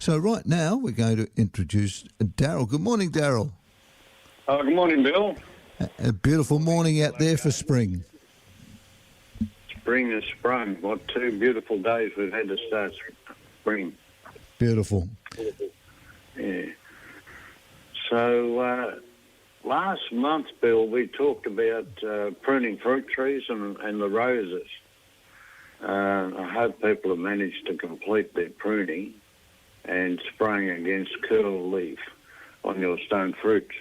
So right now we're going to introduce Daryl. Good morning, Daryl. Good morning, Bill. A beautiful morning out there for spring. Spring has sprung. What 2 beautiful days we've had to start spring. Beautiful. Yeah. So last month, Bill, we talked about pruning fruit trees and the roses. I hope people have managed to complete their pruning and spraying against curl leaf on your stone fruits.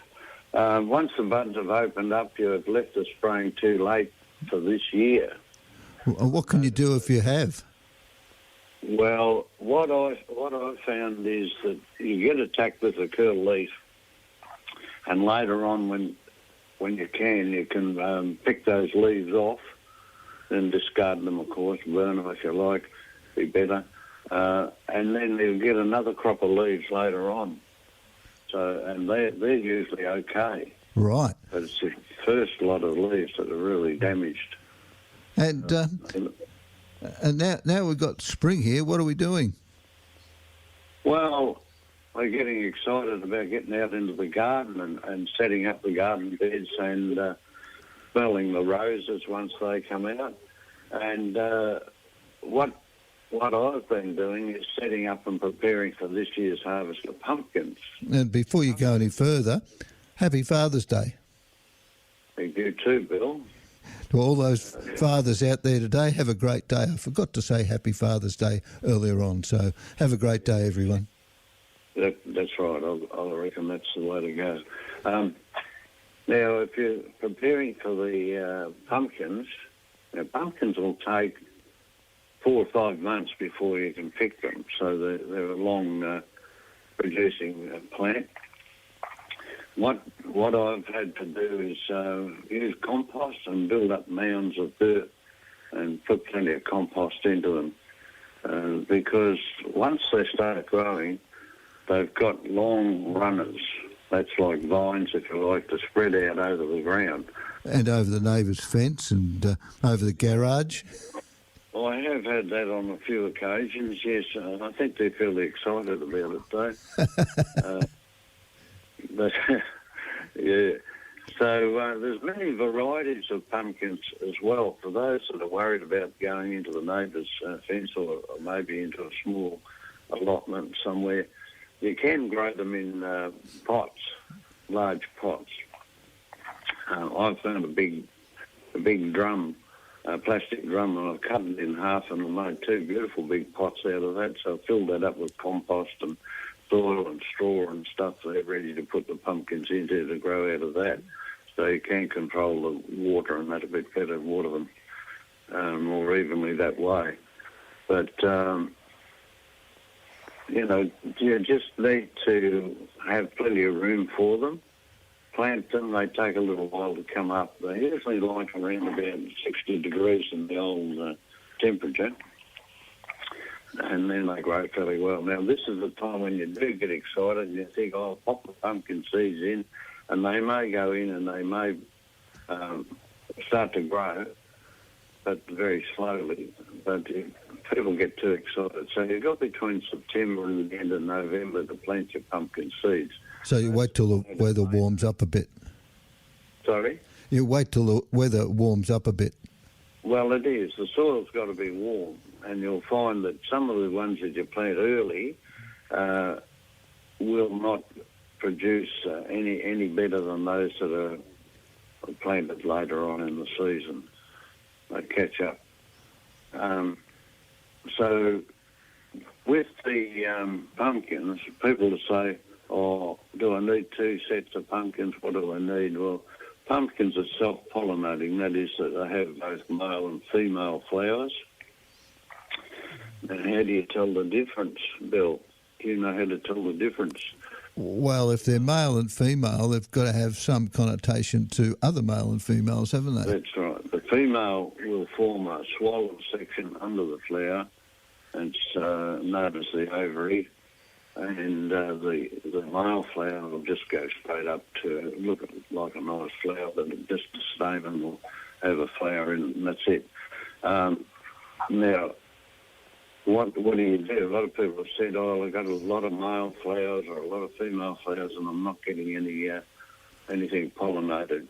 Once the buds have opened up, you have left the spraying too late for this year. What can you do if you have? Well, what I found is that you get attacked with a curl leaf, and later on, when you can pick those leaves off and discard them, of course, burn them if you like, be better, and then you'll get another crop of leaves later on. So, and they're usually okay. Right. But it's the first lot of leaves that are really damaged. And now we've got spring here. What are we doing? Well, we're getting excited about getting out into the garden and setting up the garden beds and smelling the roses once they come out. And what I've been doing is setting up and preparing for this year's harvest of pumpkins. And before you go any further, happy Father's Day. Thank you too, Bill. To all those fathers out there today, have a great day. I forgot to say Happy Father's Day earlier on, so have a great day, everyone. That's right. I reckon that's the way to go. Now, if you're preparing for the pumpkins will take 4 or 5 months before you can pick them, so they're a long producing plant. What I've had to do is use compost and build up mounds of dirt and put plenty of compost into them because once they start growing, they've got long runners. That's like vines, if you like, to spread out over the ground. And over the neighbour's fence and over the garage. Well, I have had that on a few occasions, yes. I think they're fairly excited about it, though. But, yeah. So there's many varieties of pumpkins as well. For those that are worried about going into the neighbour's fence or maybe into a small allotment somewhere, you can grow them in pots, large pots. I've found a big drum, a plastic drum, and I've cut it in half and I made 2 beautiful big pots out of that. So I filled that up with compost and soil and straw and stuff there ready to put the pumpkins into to grow out of that. So you can control the water and that a bit better, water them more evenly that way. But, you just need to have plenty of room for them. Plant them, they take a little while to come up. They usually like around about 60 degrees in the old temperature. And then they grow fairly well. Now, this is the time when you do get excited and you think, I'll pop the pumpkin seeds in, and they may go in and they may start to grow, but very slowly. But people get too excited. So you've got between September and the end of November to plant your pumpkin seeds. So you wait till the weather warms up a bit? Sorry? You wait till the weather warms up a bit? Well, it is. The soil's got to be warm. And you'll find that some of the ones that you plant early will not produce any better than those that are planted later on in the season. They catch up. So with the pumpkins, people will say, do I need 2 sets of pumpkins? What do I need? Well, pumpkins are self-pollinating. That is that they have both male and female flowers. And how do you tell the difference, Bill? Do you know how to tell the difference? Well, if they're male and female, they've got to have some connotation to other male and females, haven't they? That's right. The female will form a swollen section under the flower, and it's known as the ovary, and the male flower will just go straight up to look like a nice flower, but just a stamen will have a flower in it, and that's it. Now, what do you do? A lot of people have said, oh, I've got a lot of male flowers or a lot of female flowers and I'm not getting anything pollinated.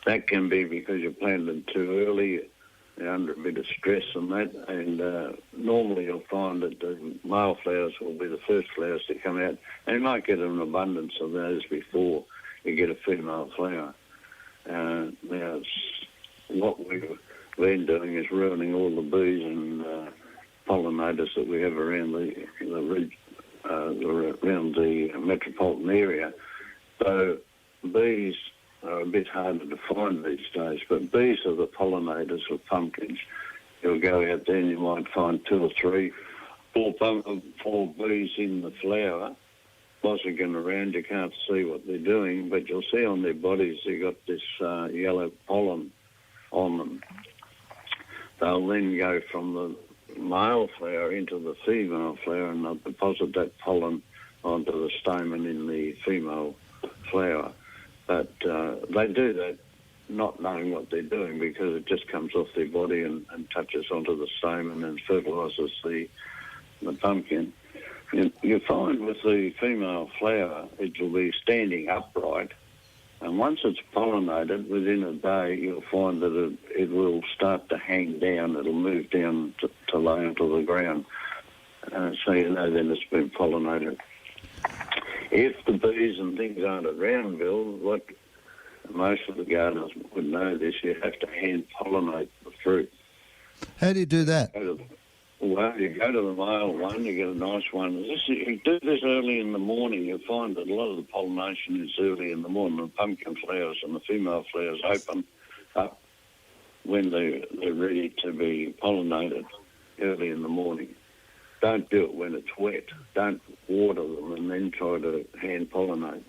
That can be because you planted too early, you're under a bit of stress and that, and normally you'll find that the male flowers will be the first flowers to come out, and you might get an abundance of those before you get a female flower. Now, what we've been doing is ruining all the bees and pollinators that we have around around the metropolitan area. So bees are a bit harder to find these days, but bees are the pollinators of pumpkins. You'll go out there and you might find 2 or 3, 4 bees in the flower, buzzing around. You can't see what they're doing, but you'll see on their bodies they've got this yellow pollen on them. They'll then go from the male flower into the female flower and they'll deposit that pollen onto the stamen in the female flower. But they do that not knowing what they're doing because it just comes off their body and touches onto the stamen and fertilises the pumpkin. You find with the female flower, it will be standing upright, and once it's pollinated, within a day, you'll find that it will start to hang down. It'll move down to lay onto the ground. So you know then it's been pollinated. If the bees and things aren't around, Bill, what most of the gardeners would know this, you have to hand pollinate the fruit. How do you do that? Well, you go to the male one, you get a nice one. You do this early in the morning, you'll find that a lot of the pollination is early in the morning. The pumpkin flowers and the female flowers open up when they're ready to be pollinated early in the morning. Don't do it when it's wet. Don't water them and then try to hand pollinate.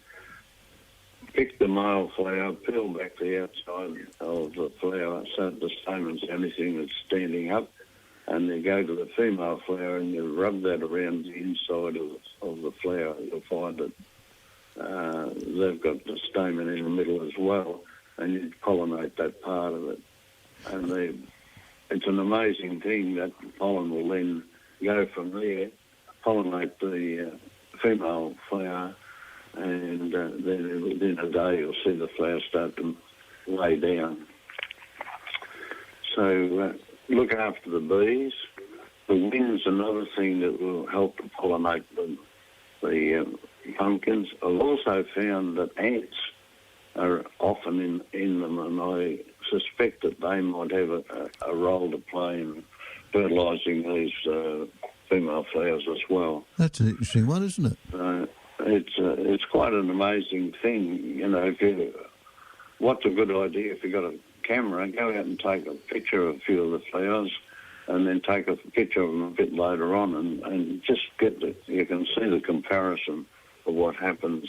Pick the male flower, peel back the outside of the flower so that the stamen's the only thing that's standing up, and then go to the female flower and you rub that around the inside of the flower. You'll find that they've got the stamen in the middle as well, and you pollinate that part of it. And it's an amazing thing that pollen will then go from there, pollinate the female flower, and then within a day you'll see the flower start to lay down. So look after the bees. The wind's another thing that will help to pollinate the pumpkins. I've also found that ants are often in them, and I suspect that they might have a role to play in fertilising these female flowers as well. That's an interesting one, isn't it? It's quite an amazing thing. You know, what's a good idea if you've got a camera, go out and take a picture of a few of the flowers and then take a picture of them a bit later on and just you can see the comparison of what happens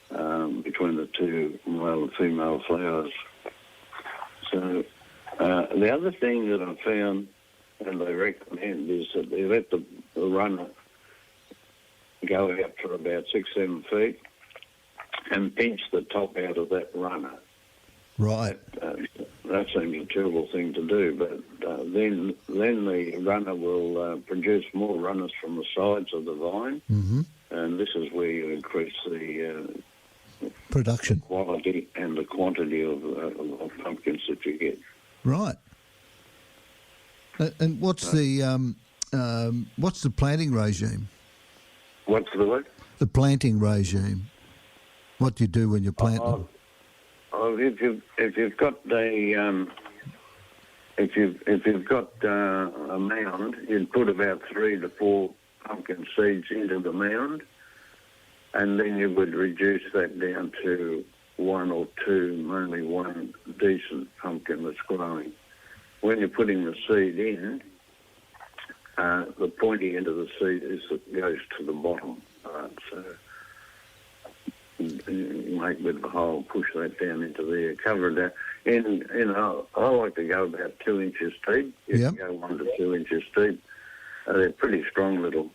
between the two male and female flowers. So the other thing that I found and they recommend is that they let the runner go out for about 6-7 feet and pinch the top out of that runner. Right. That seems a terrible thing to do, but then the runner will produce more runners from the sides of the vine, and this is where you increase the production, quality and the quantity of pumpkins that you get. Right. And what's the planting regime? What's the what? The planting regime. What do you do when you're planting? If you've got a mound, you'd put about 3 to 4 pumpkin seeds into the mound, and then you would reduce that down to 1 or 2, only one decent pumpkin that's growing. When you're putting the seed in, the pointy end of the seed goes to the bottom. So you make a bit of a hole, push that down into there, cover it down. And I like to go about 2 inches deep. You can go 1 to 2 inches deep. They're pretty strong little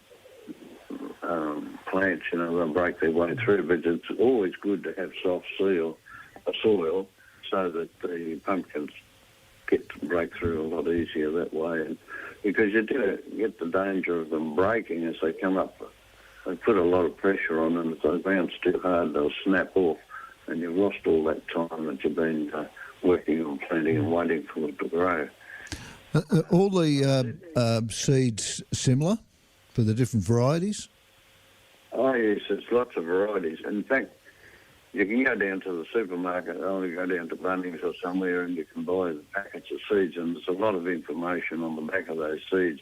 plants, they'll break their way through, but it's always good to have soft soil so that the pumpkins get to break through a lot easier that way. And because you do get the danger of them breaking as they come up. They put a lot of pressure on them. If they bounce too hard, they'll snap off, and you've lost all that time that you've been working on planting and waiting for them to grow. All the seeds similar for the different varieties? Oh, yes, there's lots of varieties. In fact, you can go down to the supermarket, or you go down to Bunnings or somewhere, and you can buy the packets of seeds, and there's a lot of information on the back of those seeds,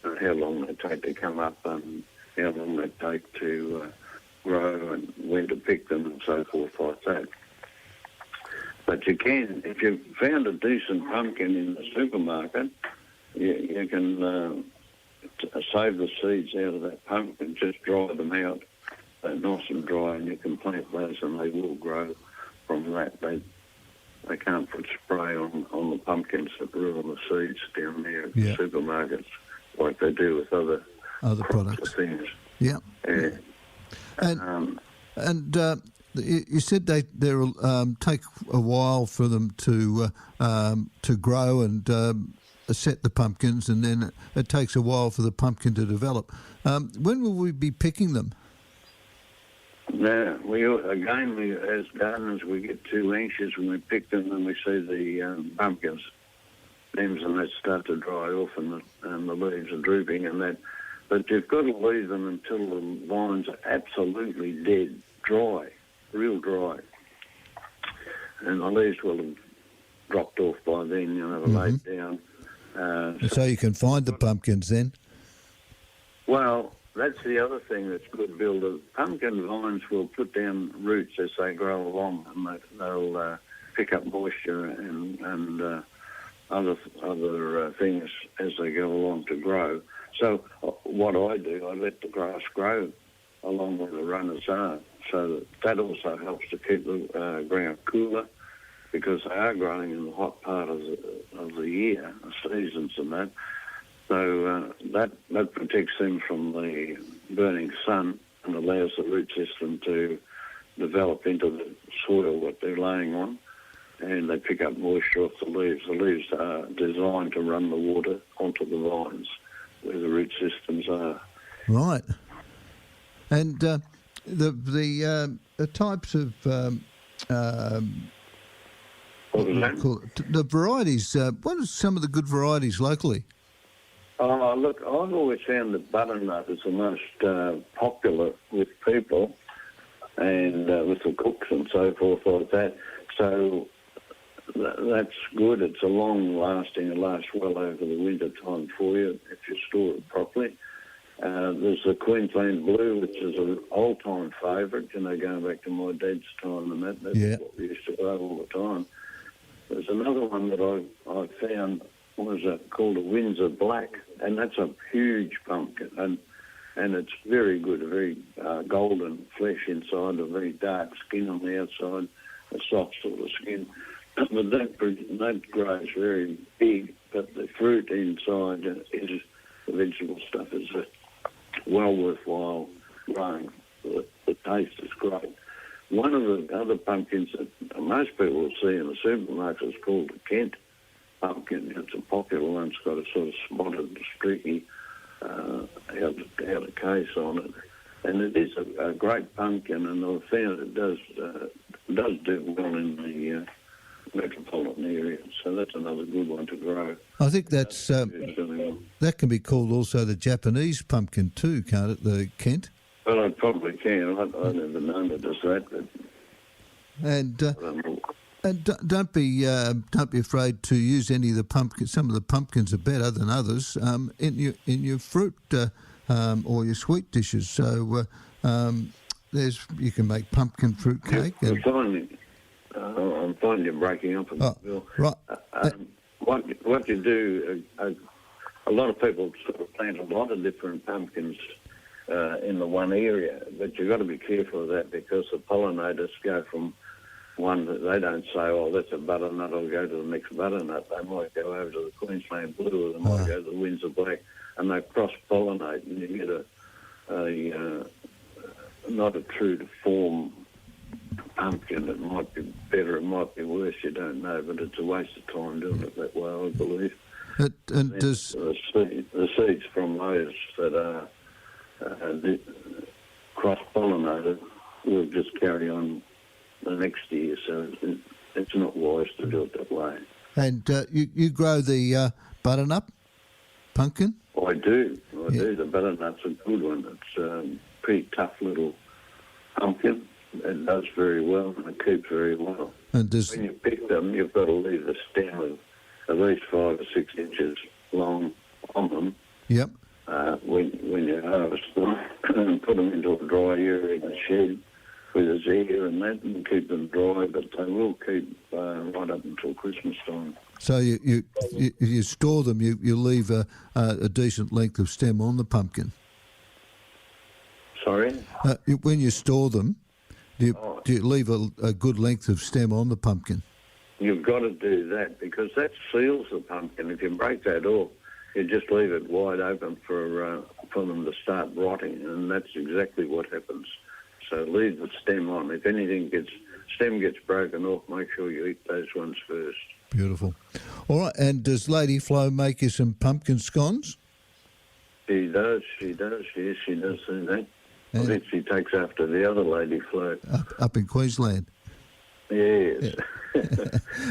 how long they take to come up and how long they take to grow and when to pick them and so forth like that. But you can, if you've found a decent pumpkin in the supermarket, you can save the seeds out of that pumpkin, just dry them out. They're nice and dry, and you can plant those, and they will grow from that. They can't put spray on the pumpkins that ruin the seeds down there at the supermarkets like they do with other products. Things. Yeah. And you said they'll take a while for them to grow and set the pumpkins, and then it takes a while for the pumpkin to develop. When will we be picking them? Now, as gardeners, we get too anxious when we pick them and we see the pumpkins stems and they start to dry off and the leaves are drooping and that. But you've got to leave them until the vines are absolutely dead, dry, real dry. And the leaves will have dropped off by then, they're laid down. So you can find the pumpkins then? Well, that's the other thing that's good, Bill. The pumpkin vines will put down roots as they grow along, and they'll pick up moisture and other things as they go along to grow. So what I do, I let the grass grow along where the runners are. So that also helps to keep the ground cooler, because they are growing in the hot part of the year, the seasons and that. So that protects them from the burning sun and allows the root system to develop into the soil that they're laying on, and they pick up moisture off the leaves. The leaves are designed to run the water onto the vines where the root systems are. Right. And the types of the varieties. What are some of the good varieties locally? Look, I've always found that butternut is the most popular with people and with the cooks and so forth like that. So that's good. It's a long-lasting and lasts well over the winter time for you if you store it properly. There's the Queensland Blue, which is an old-time favourite, going back to my dad's time and that. That's what we used to grow all the time. There's another one that I found called a Windsor Black, and that's a huge pumpkin, and it's very good, a very golden flesh inside, a very dark skin on the outside, a soft sort of skin. But that grows very big, but the fruit inside is, the vegetable stuff is well worthwhile growing. The taste is great. One of the other pumpkins that most people will see in the supermarket is called the Kent pumpkin. It's a popular one. It's got a sort of spotted, streaky outer case on it. And it is a great pumpkin, and I've found it does do well in the metropolitan area. So that's another good one to grow. I think that's that can be called also the Japanese pumpkin too, can't it, the Kent? Well, I probably can. I never known it as that. But, and don't be afraid to use any of the pumpkins. Some of the pumpkins are better than others in your fruit or your sweet dishes. So you can make pumpkin fruit cake. I'm finding you're breaking up a bit, Bill. Right. What you do, a lot of people sort of plant a lot of different pumpkins in the one area, but you've got to be careful of that, because the pollinators go from one that they don't say, oh, that's a butternut, I'll go to the next butternut. They might go over to the Queensland Blue, or they might go to the Windsor Black, and they cross-pollinate, and you get a not a true to form pumpkin. It might be better, it might be worse, you don't know, but it's a waste of time doing it that way, I believe. And does The seeds from those that are cross-pollinated will just carry on the next year, so it's not wise to do it that way. and you grow the butternut pumpkin? I do. The butternut's a good one. It's a pretty tough little pumpkin. It does very well and it keeps very well. And When you pick them, you've got to leave the stem of at least 5 or 6 inches long on them. Yep. When you harvest them, and put them into a dry area in the shed with a air and that, and keep them dry. But they will keep right up until Christmas time. So you store them. You leave a decent length of stem on the pumpkin. Sorry. When you store them, do you leave a good length of stem on the pumpkin? You've got to do that because that seals the pumpkin. If you break that off, you just leave it wide open for them to start rotting, and that's exactly what happens. So leave the stem on. If stem gets broken off, make sure you eat those ones first. Beautiful. All right, and does Lady Flo make you some pumpkin scones? She does. Yes, she does do that. I think she takes after the other Lady Flo. Up in Queensland. Yes. Yeah.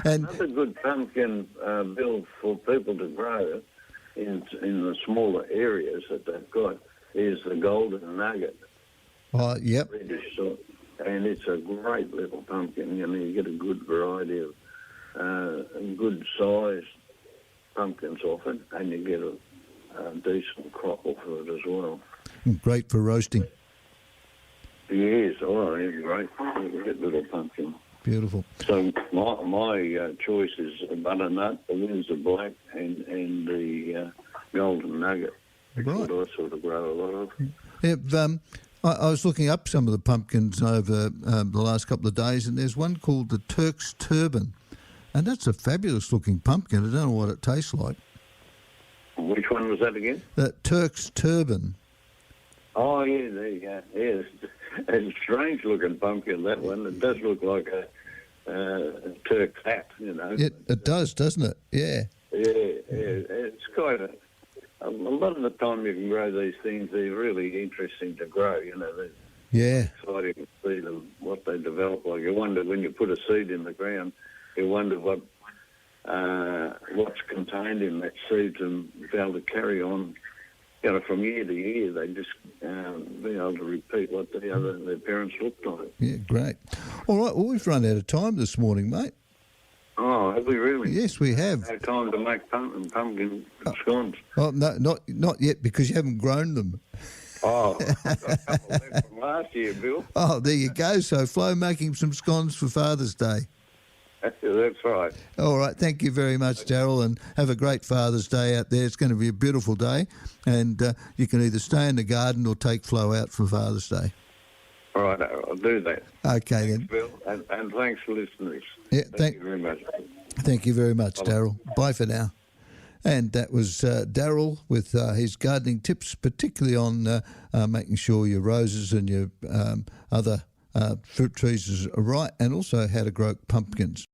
And another good pumpkin, Bill, for people to grow in the smaller areas that they've got is the golden nugget. oh, yep. Reddish sort. And it's a great little pumpkin. You get a good variety of good sized pumpkins off it, and you get a decent crop off of it as well. Great for roasting. Yes, it's great. Great little pumpkin. Beautiful. So my choice is a butternut, the Windsor Black, and the golden nugget. That's Right. what I sort of grow a lot of. Yeah, I was looking up some of the pumpkins over the last couple of days, and there's one called the Turk's Turban, and that's a fabulous looking pumpkin. I don't know what it tastes like. Which one was that again? The Turk's Turban. Oh, yeah, there you go. Yeah, it's a strange-looking pumpkin, that one. It does look like a Turk's hat, It does, doesn't it? Yeah. Yeah, it's quite a lot of the time you can grow these things. They're really interesting to grow, They're Yeah. exciting to see them, what they develop like. You wonder when you put a seed in the ground, you wonder what's contained in that seed to be able to carry on. From year to year, they just be able to repeat what their parents looked like. Yeah, great. All right, well, we've run out of time this morning, mate. Oh, have we really? Yes, we have. No time to make pumpkin scones. Oh, no, not yet, because you haven't grown them. Oh, I've got a couple left from last year, Bill. Oh, there you go. So Flo making some scones for Father's Day. That's right. All right, thank you very much, Daryl, and have a great Father's Day out there. It's going to be a beautiful day, and you can either stay in the garden or take Flo out for Father's Day. All right, I'll do that. Okay, Thanks, then. Bill, and thanks for listening. Yeah, Thank you very much. Thank you very much, Daryl. Bye for now. And that was Daryl with his gardening tips, particularly on making sure your roses and your other fruit trees are right, and also how to grow pumpkins.